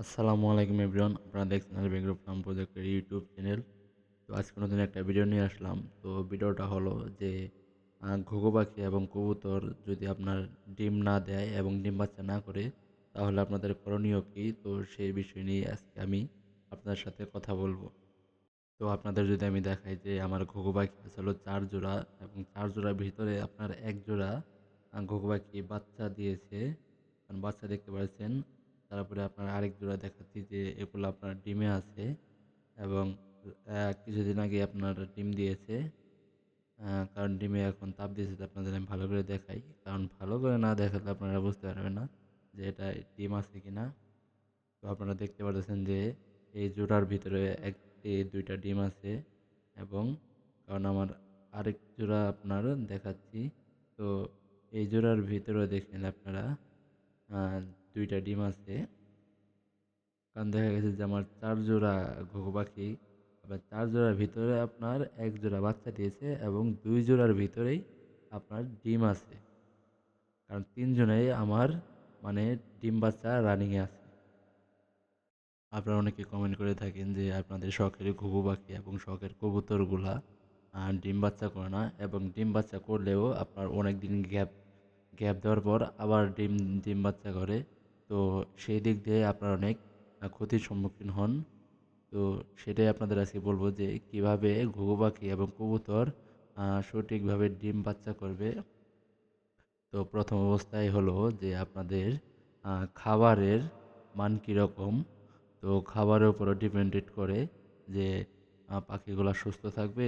আসসালামু আলাইকুম এভরিওয়ান, আপনারা দেখছেন আরবি গ্রুপ ফার্ম প্রজেক্টের ইউটিউব চ্যানেল। তো আজকে নতুন একটা ভিডিও নিয়ে আসলাম। তো ভিডিওটা হলো যে ঘুঘু পাখি এবং কবুতর যদি আপনার ডিম না দেয় এবং ডিম বাচ্চা না করে, তাহলে আপনাদের করণীয় কী? তো সেই বিষয় নিয়ে আজকে আমি আপনাদের সাথে কথা বলবো। তো আপনাদের যদি আমি দেখাই যে আমার ঘুঘু পাখি আছে হলো 4 জোড়া, এবং 4 জোড়ার ভিতরে আপনার 1 জোড়া ঘুঘু পাখি বাচ্চা দিয়েছে, কারণ বাচ্চা দেখতে পাচ্ছেন। তারপরে আপনার আরেক জোড়া দেখাচ্ছি যে এগুলো আপনার ডিমে আছে, এবং কিছুদিন আগে আপনার ডিম দিয়েছে। কারণ ডিমে এখন তাপ দিয়েছে, তো আপনাদের আমি ভালো করে দেখাই, কারণ ভালো করে না দেখালে আপনারা বুঝতে পারবেন না যে এটা ডিম আছে কিনা। তো আপনারা দেখতে পাচ্ছেন যে এই জোড়ার ভিতরে একটি দুইটা ডিম আছে, এবং কারণ আমার আরেক জোড়া আপনার দেখাচ্ছি। তো এই জোড়ার ভিতরে দেখেন আপনারা আহ, দুইটা ডিম আছে, কারণ দেখা গেছে যে আমার 4 জোড়া ঘুঘু পাখি, আবার 4 জোড়ার ভিতরে আপনার 1 জোড়া বাচ্চা দিয়েছে, এবং 2 জোড়ার ভিতরেই আপনার ডিম আছে, কারণ 3 জনেই আমার মানে ডিম বাচ্চা রানিংয়ে আছে। আপনারা অনেকে কমেন্ট করে থাকেন যে আপনাদের শখের ঘুঘু পাখি এবং শখের কবুতরগুলা ডিম বাচ্চা করে না, এবং ডিম বাচ্চা করলেও আপনার অনেক দিন গ্যাপ গ্যাপ দেওয়ার পর আবার ডিম ডিম বাচ্চা করে। তো সেই দিক দিয়ে আপনার অনেক ক্ষতির সম্মুখীন হন। তো সেটাই আপনাদের আজকে বলবো যে কিভাবে ঘুঘু পাখি এবং কবুতর সঠিকভাবে ডিম বাচ্চা করবে। তো প্রথম অবস্থায় হলো যে আপনাদের খাবারের মান কীরকম। তো খাবারের উপরও ডিপেন্ডেড করে যে পাখিগুলো সুস্থ থাকবে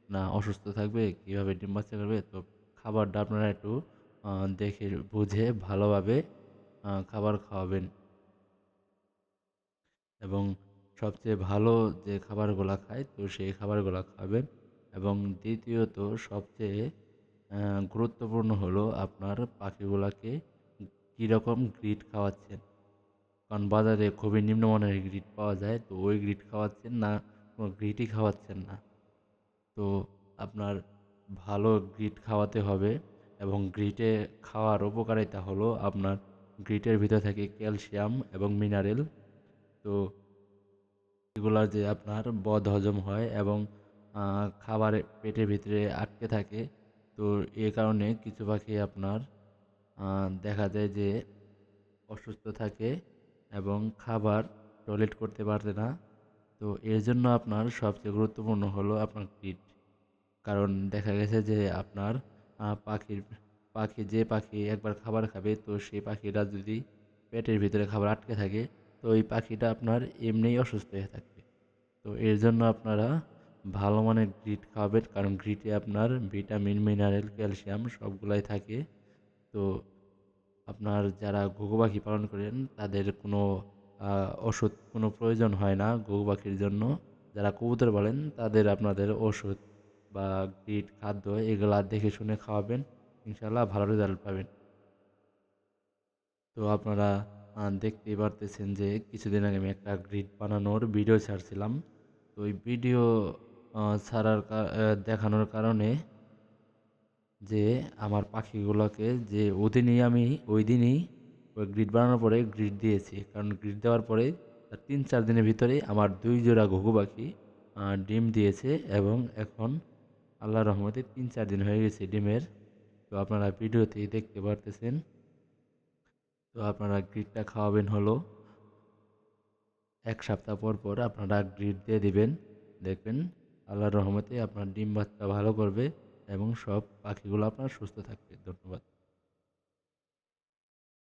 না অসুস্থ থাকবে, কিভাবে ডিম বাচ্চা করবে। তো খাবারটা আপনারা একটু দেখে বুঝে ভালোভাবে খাবার খাওয়াবেন, এবং সবচেয়ে ভালো যে খাবারগুলো খায় তো সেই খাবারগুলো খাবেন। এবং দ্বিতীয়ত সবচেয়ে গুরুত্বপূর্ণ হলো আপনার পাখিগুলোকে কীরকম গ্রিড খাওয়াচ্ছেন, কারণ বাজারে খুবই নিম্নমানের গ্রিড পাওয়া যায়, তো ওই গ্রিড খাওয়াচ্ছেন না, কোনো গ্রিডই খাওয়াচ্ছেন না। তো আপনার ভালো গ্রিড খাওয়াতে হবে, এবং গ্রিটে খাওয়ার উপকারিতা হলো আপনার গ্রিটের ভিতর থাকে ক্যালসিয়াম এবং মিনারেল। তো এগুলা যে আপনার বদ হজম হয় এবং খাবার পেটের ভিতরে আটকে থাকে। তো এ কারণে কিছু পাখি আপনার দেখা যায় যে অসুস্থ থাকে এবং খাবার টয়লেট করতে পারে না। তো এর জন্য আপনার সবচেয়ে গুরুত্বপূর্ণ হলো আপনার গ্রিড, কারণ দেখা গেছে যে আপনার পাখির যে পাখি একবার খাবার খাবে, তো সেই পাখিটা যদি পেটের ভিতরে খাবার আটকে থাকে, তো ওই পাখিটা আপনার এমনিই অসুস্থ হয়ে থাকবে। তো এর জন্য আপনারা ভালো মানের গ্রিট খাওয়াবেন, কারণ গ্রিটে আপনার ভিটামিন মিনারেল ক্যালসিয়াম সবগুলাই থাকে। তো আপনার যারা ঘুঘু পাখি পালন করেন তাদের কোনো ওষুধ কোনো প্রয়োজন হয় না ঘুঘু পাখির জন্য। যারা কবুতর পালেন তাদের আপনাদের ওষুধ বা গ্রিট খাদ্য এগুলা দেখে শুনে খাওয়াবেন, ইনশাল্লাহ ভালো রেজাল্ট পাবেন। তো আপনারা দেখতেই পারতেছেন যে কিছুদিন আগে আমি একটা গ্রিড বানানোর ভিডিও ছাড়ছিলাম। তো ওই ভিডিও দেখানোর কারণে যে আমার পাখিগুলোকে যে ওদিনই আমি ওই দিনই ওই গ্রিড বানানোর পরে গ্রিড দিয়েছি, কারণ গ্রিড দেওয়ার পরে তার 3-4 দিনের ভিতরেই আমার 2 জোড়া ঘুঘু পাখি ডিম দিয়েছে, এবং এখন আল্লাহর রহমতে 3-4 দিন হয়ে গেছে ডিমের। তো আপনারা ভিডিওতেই দেখতে পারতেছেন। তো আপনারা গ্রিডটা খাওয়াবেন হলো 1 সপ্তাহ পর পর আপনারা গ্রিড দিয়ে দিবেন, দেখবেন আল্লাহর রহমতে আপনার ডিম বাচ্চা ভালো করবে এবং সব পাখিগুলো আপনার সুস্থ থাকবে। ধন্যবাদ।